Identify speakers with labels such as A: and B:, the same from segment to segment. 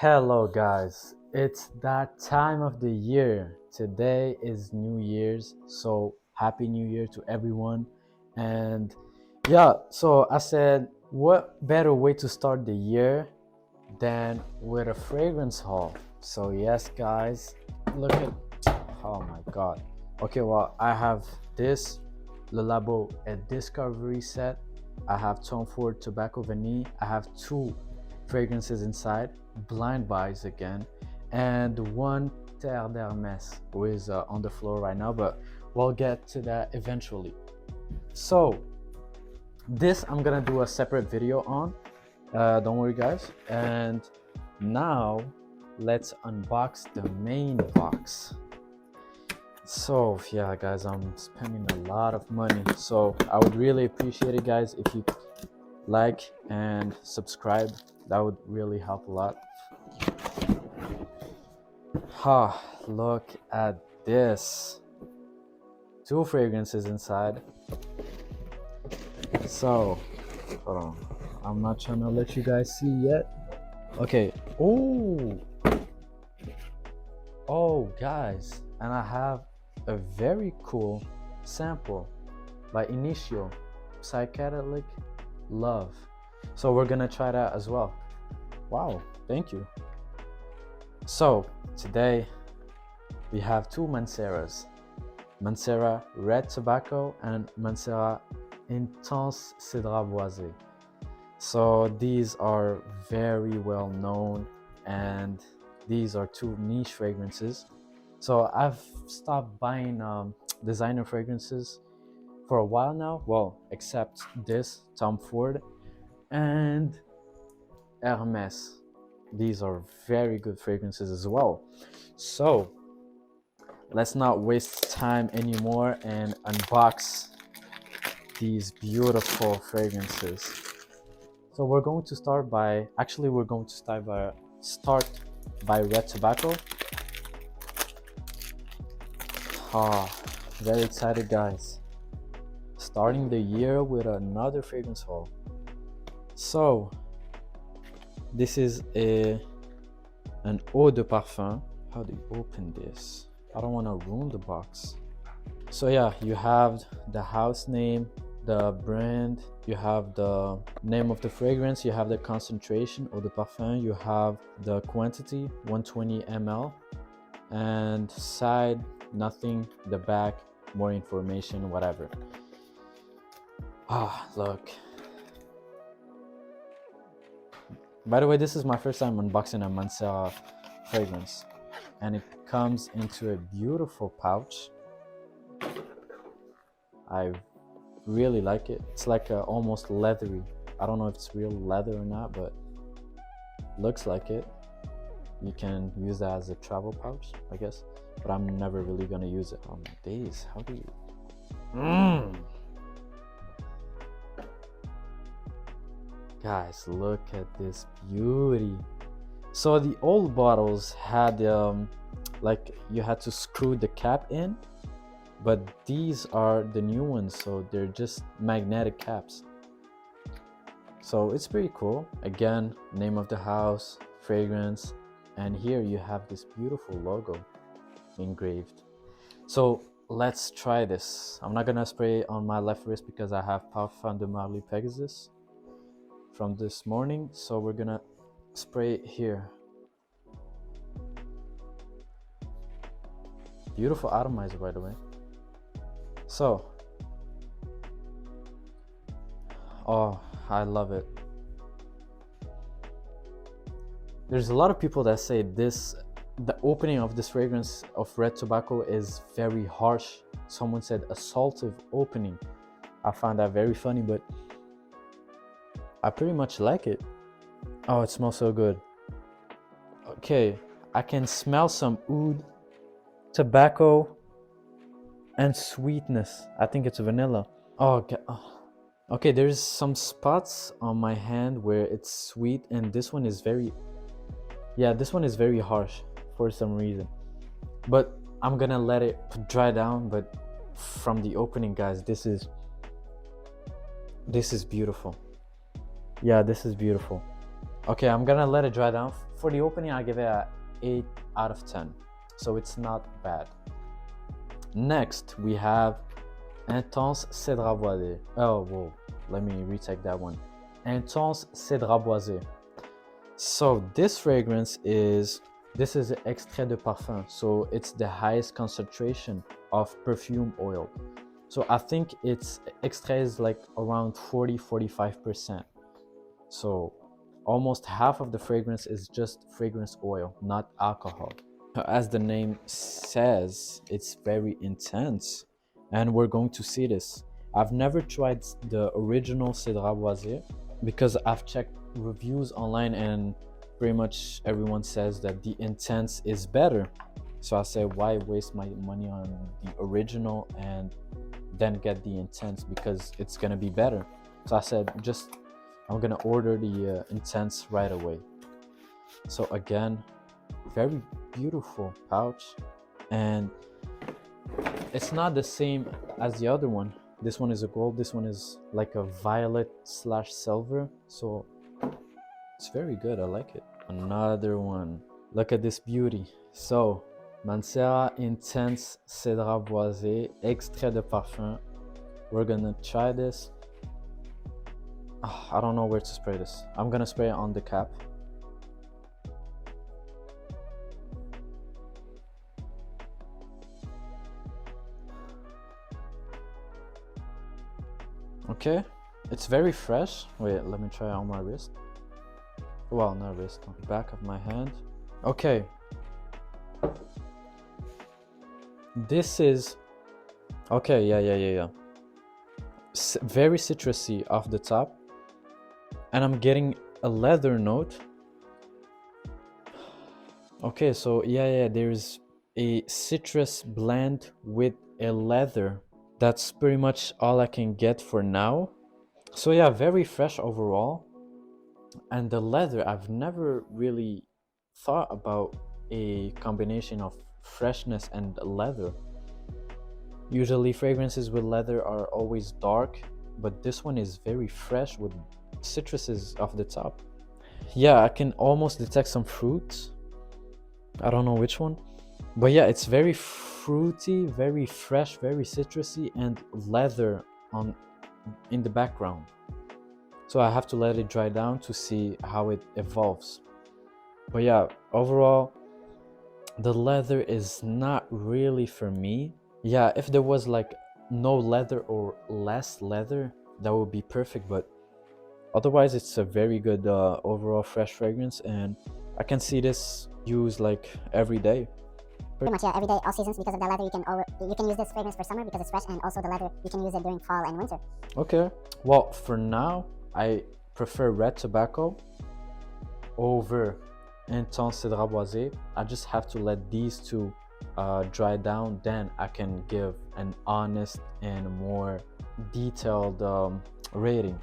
A: Hello, guys. It's that time of the year. Today is New Year's, so happy New Year to everyone. And yeah, so I said, what better way to start the year than with a fragrance haul? So, yes, guys, look at oh my god. Okay, well, I have this Le Labo a discovery set. I have Tom Ford Tobacco Vanille. I have two fragrances inside, blind buys again, and one Terre d'Hermes, who is on the floor right now, but we'll get to that eventually. So, this I'm gonna do a separate video on. Don't worry, guys. And now, let's unbox the main box. So yeah, guys, I'm spending a lot of money, so I would really appreciate it, guys, if you like and subscribe. That would really help a lot. Look at this. Two fragrances inside. So hold on, I'm not trying to let you guys see yet. Okay. Oh guys, and I have a very cool sample by Initio, Psychedelic Love. So we're gonna try that as well. Wow, thank you. So today we have two Manceras, Mancera Red Tobacco and Mancera Intense Cédrat Boisé. So these are very well known, and these are two niche fragrances. So I've stopped buying designer fragrances for a while now. Well, except this Tom Ford and Hermes. These are very good fragrances as well. So let's not waste time anymore and unbox these beautiful fragrances. So we're going to start by Red Tobacco. Very excited, guys. Starting the year with another fragrance haul. So this is an eau de parfum. How do you open this? I don't want to ruin the box. So yeah, you have the house name, the brand, you have the name of the fragrance, you have the concentration eau de parfum, you have the quantity 120 ml, and side nothing, the back more information, whatever. Look. By the way, this is my first time unboxing a Mancera fragrance, and it comes into a beautiful pouch. I really like it. It's like almost leathery. I don't know if it's real leather or not, but looks like it. You can use that as a travel pouch, I guess, but I'm never really gonna use it. Oh my days, how do you Guys, look at this beauty. So the old bottles had like you had to screw the cap in, but these are the new ones, so they're just magnetic caps. So it's pretty cool. Again, name of the house, fragrance, and here you have this beautiful logo engraved. So let's try this. I'm not gonna spray on my left wrist because I have Parfum de Marly Pegasus from this morning, so we're gonna spray it here. Beautiful atomizer, by the way. So I love it. There's a lot of people that say the opening of this fragrance of Red Tobacco is very harsh. Someone said assaultive opening. I found that very funny, but I pretty much like it. Oh, it smells so good. Okay, I can smell some oud, tobacco, and sweetness. I think it's vanilla. Okay, there's some spots on my hand where it's sweet, and this one is very harsh for some reason. But I'm gonna let it dry down. But from the opening, guys, this is beautiful. Yeah, this is beautiful. Okay, I'm gonna let it dry down. For the opening, I give it a 8 out of 10. So it's not bad. Next, we have Intense Cédrat Boisé. Oh, whoa. Let me retake that one. Intense Cédrat Boisé. So this fragrance is extrait de parfum. So it's the highest concentration of perfume oil. So I think its extrait is like around 40-45%. So almost half of the fragrance is just fragrance oil, not alcohol. As the name says, it's very intense, and we're going to see this. I've never tried the original Cédrat Boisé because I've checked reviews online and pretty much everyone says that the intense is better. So I said, why waste my money on the original and then get the intense, because it's gonna be better. So I said, I'm gonna order the intense right away. So again, very beautiful pouch, and it's not the same as the other one. This one is a gold, this one is like a violet / silver, so it's very good. I like it. Another one, look at this beauty. So Mancera Intense Cédrat Boisé extrait de parfum. We're gonna try this. I don't know where to spray this. I'm gonna spray it on the cap. Okay, it's very fresh. Wait, let me try it on my wrist. Well, not wrist, on the back of my hand. Okay. This is... Okay, yeah. Very citrusy off the top. And I'm getting a leather note. Okay, so yeah, there's a citrus blend with a leather. That's pretty much all I can get for now. So yeah, very fresh overall. And the leather, I've never really thought about a combination of freshness and leather. Usually fragrances with leather are always dark, but this one is very fresh with citruses off the top. Yeah, I can almost detect some fruits. I don't know which one, but yeah, it's very fruity, very fresh, very citrusy, and leather in the background. So I have to let it dry down to see how it evolves. But yeah, overall, the leather is not really for me. Yeah, if there was like no leather or less leather, that would be perfect, but otherwise it's a very good overall fresh fragrance, and I can see this used like every day.
B: Pretty much, yeah, every day, all seasons. Because of the leather, you can use this fragrance for summer because it's fresh, and also the leather, you can use it during fall and winter.
A: Okay, well, for now, I prefer red tobacco over Intense Cédrat Boisé. I just have to let these two dry down, then I can give an honest and more detailed rating.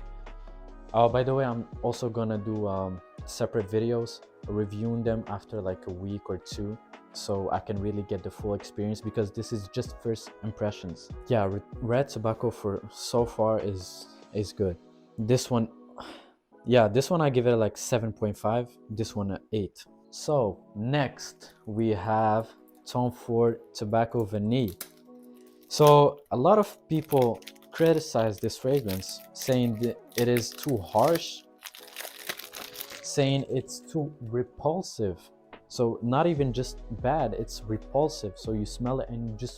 A: By the way, I'm also gonna do separate videos reviewing them after like a week or two, so I can really get the full experience, because this is just first impressions. Yeah, red tobacco for so far is good. This one, yeah, this one I give it like 7.5, this one an 8. So next we have Tom Ford Tobacco Vanille. So a lot of people criticize this fragrance, saying that it is too harsh, saying it's too repulsive. So not even just bad, it's repulsive. So you smell it and you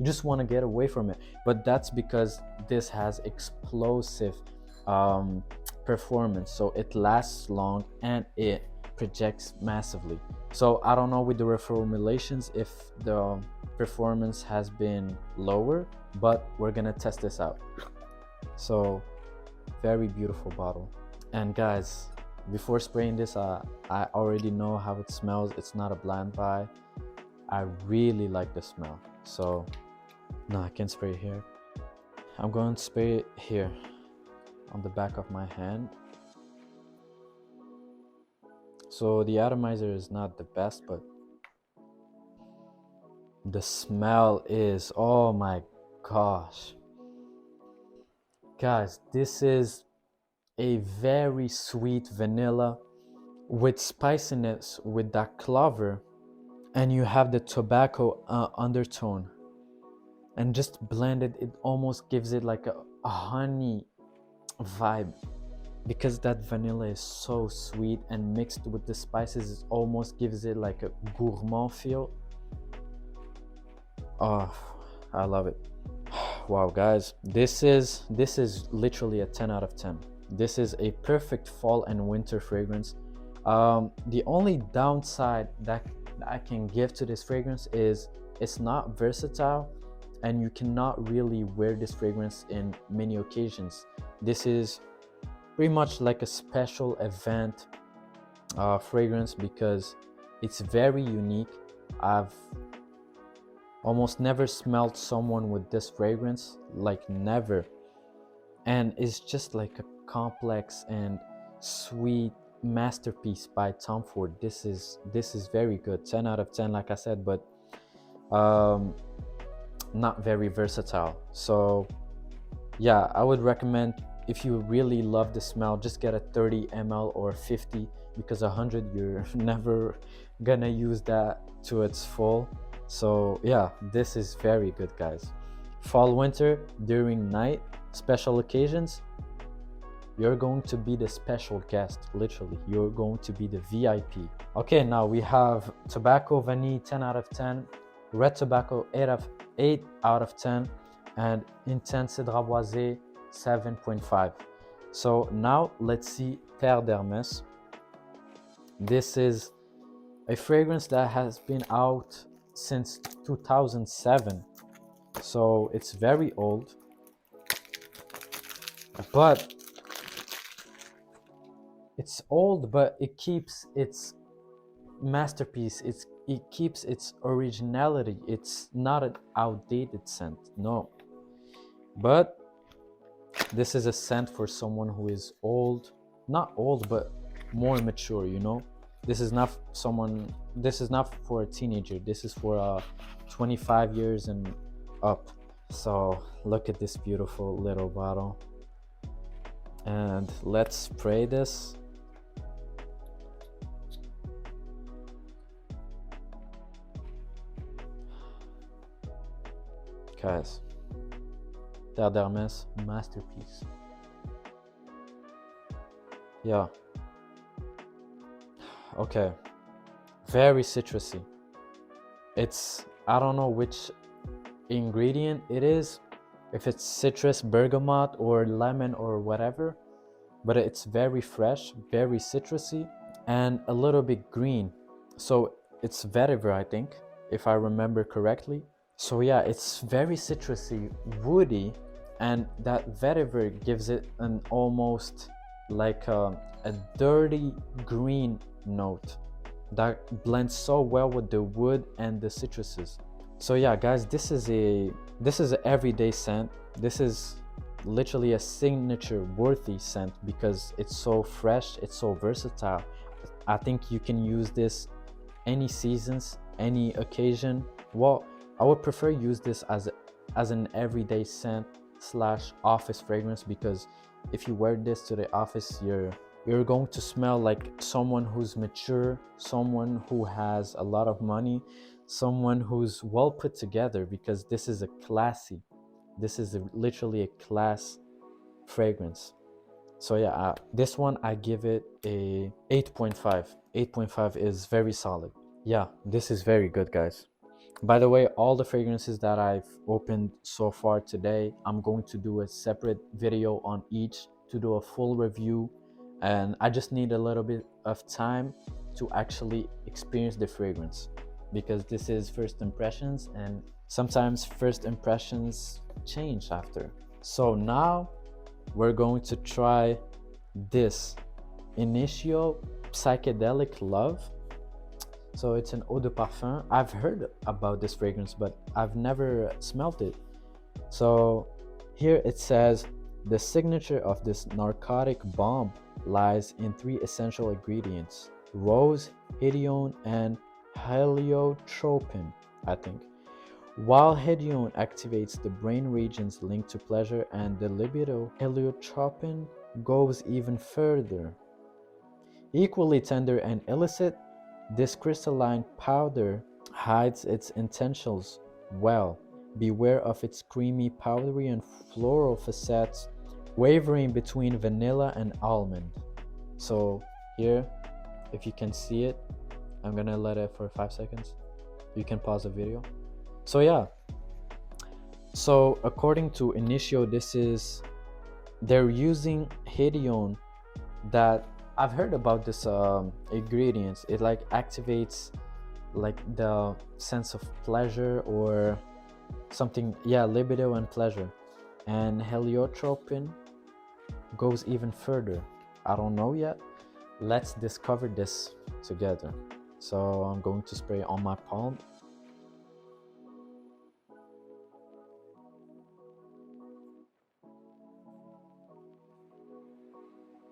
A: just want to get away from it. But that's because this has explosive performance, so it lasts long and it projects massively. So I don't know with the reformulations if the performance has been lower, but we're gonna test this out. So very beautiful bottle. And guys, before spraying this, I already know how it smells. It's not a blind buy. I really like the smell. So no, I can't spray it here. I'm going to spray it here on the back of my hand. So the atomizer is not the best, but the smell is, oh my gosh. Guys, this is a very sweet vanilla with spiciness, with that clover, and you have the tobacco undertone, and just blended, it almost gives it like a honey vibe, because that vanilla is so sweet, and mixed with the spices, it almost gives it like a gourmand feel. Oh, I love it. Wow, guys, this is literally a 10 out of 10. This is a perfect fall and winter fragrance. The only downside that I can give to this fragrance is it's not versatile, and you cannot really wear this fragrance in many occasions. This is pretty much like a special event fragrance, because it's very unique. I've almost never smelled someone with this fragrance, like never. And it's just like a complex and sweet masterpiece by Tom Ford. This is very good, 10 out of 10, like I said, but not very versatile. So yeah, I would recommend, if you really love the smell, just get a 30 ml or 50, because 100 you're never gonna use that to its full. So yeah, this is very good, guys. Fall, winter, during night, special occasions, you're going to be the special guest. Literally, you're going to be the VIP. Okay, now we have Tobacco Vanille, 10 out of 10, Red Tobacco, 8 out of 10, and Intense Cédre Boisé, 7.5. So now let's see Terre d'Hermès. This is a fragrance that has been out since 2007, so it's very old, but it's old, but it keeps its masterpiece. It keeps its originality. It's not an outdated scent, no. But this is a scent for someone who is old, not old, but more mature, you know. This is not for a teenager. This is for 25 years and up. So look at this beautiful little bottle, and let's spray this. Guys, Terre d'Hermès, masterpiece. Yeah. Okay. Very citrusy. It's, I don't know which ingredient it is, if it's citrus, bergamot, or lemon, or whatever, but it's very fresh, very citrusy, and a little bit green. So it's vetiver, I think, if I remember correctly. So yeah, it's very citrusy, woody, and that vetiver gives it an almost like a dirty green note that blends so well with the wood and the citruses. So yeah, guys, this is an everyday scent. This is literally a signature worthy scent, because it's so fresh, it's so versatile. I think you can use this any seasons, any occasion. Well, I would prefer use this as an everyday scent slash office fragrance, because if you wear this to the office, you're going to smell like someone who's mature, someone who has a lot of money, someone who's well put together, because this is literally a class fragrance. So yeah, this one I give it a 8.5. 8.5 is very solid. Yeah, this is very good, guys. By the way, all the fragrances that I've opened so far today, I'm going to do a separate video on each to do a full review, and I just need a little bit of time to actually experience the fragrance, because this is first impressions, and sometimes first impressions change after. So now we're going to try this Initio Psychedelic Love. So it's an eau de parfum. I've heard about this fragrance, but I've never smelled it. So here it says, the signature of this narcotic bomb lies in 3 essential ingredients: rose, hedione, and heliotropin, I think. While hedione activates the brain regions linked to pleasure and the libido, heliotropin goes even further. Equally tender and illicit, this crystalline powder hides its intentions well. Beware of its creamy, powdery, and floral facets, wavering between vanilla and almond. So here, if you can see it, I'm gonna let it for 5 seconds. You can pause the video. So yeah, so according to Initio, they're using hedione. That I've heard about this ingredients. It like activates like the sense of pleasure or something, yeah, libido and pleasure. And heliotropin goes even further. I don't know yet. Let's discover this together. So I'm going to spray on my palm.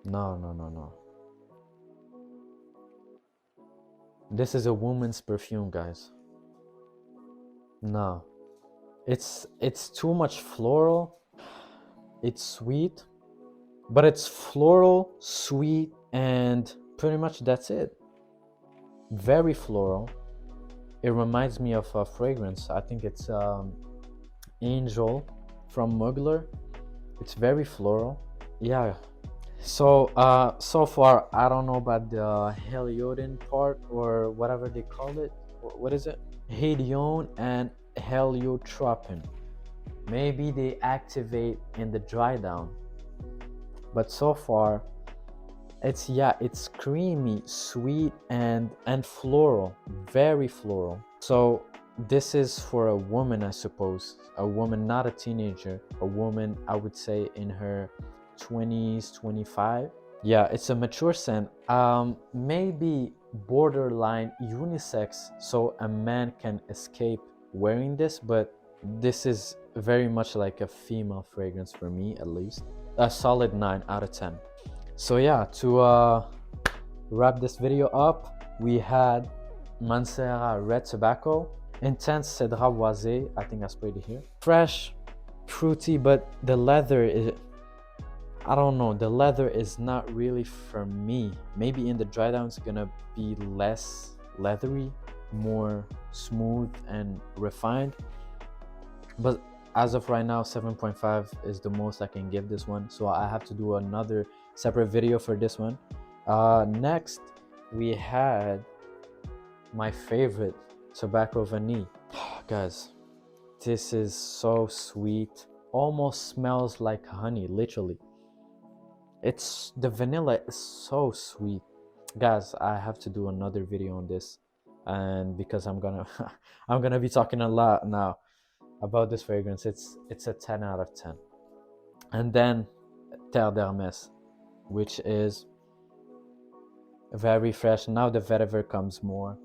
A: No. This is a woman's perfume, guys. No. It's too much floral. It's sweet, but it's floral, sweet, and pretty much that's it. Very floral. It reminds me of a fragrance. I think it's Angel from Mugler. It's very floral. Yeah. So so far I don't know about the heliodin part or whatever they call it. What is it? Hedione and heliotropin. Maybe they activate in the dry down. But so far it's creamy, sweet, and floral, very floral. So this is for a woman, I suppose. A woman, not a teenager. A woman, I would say in her 20s, 25. Yeah, it's a mature scent. Maybe borderline unisex, so a man can escape wearing this, but this is very much like a female fragrance for me, at least. A solid 9 out of 10. So yeah, to wrap this video up, we had Mancera Red Tobacco, Intense Cedrat Boisé, I think I sprayed it here. Fresh, fruity, but the leather is, I don't know, the leather is not really for me. Maybe in the dry down it's gonna be less leathery, more smooth and refined. But as of right now, 7.5 is the most I can give this one. So I have to do another separate video for this one. Next, we had my favorite, Tobacco Vanille. Guys, this is so sweet. Almost smells like honey, literally. It's the vanilla is so sweet. Guys, I have to do another video on this, and because I'm gonna I'm gonna be talking a lot now about this fragrance. It's a 10 out of 10. And then Terre d'Hermès, which is very fresh. Now the vetiver comes more.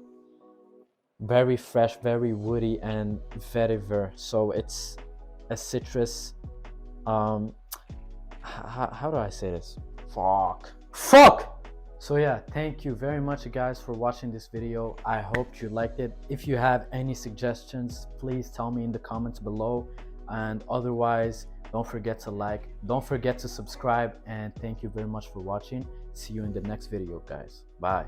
A: Very fresh, very woody, and vetiver. So it's a citrus. How do I say this? Fuck. So yeah, thank you very much guys for watching this video. I hope you liked it. If you have any suggestions, please tell me in the comments below. And otherwise, don't forget to like, don't forget to subscribe, and thank you very much for watching. See you in the next video, guys. Bye.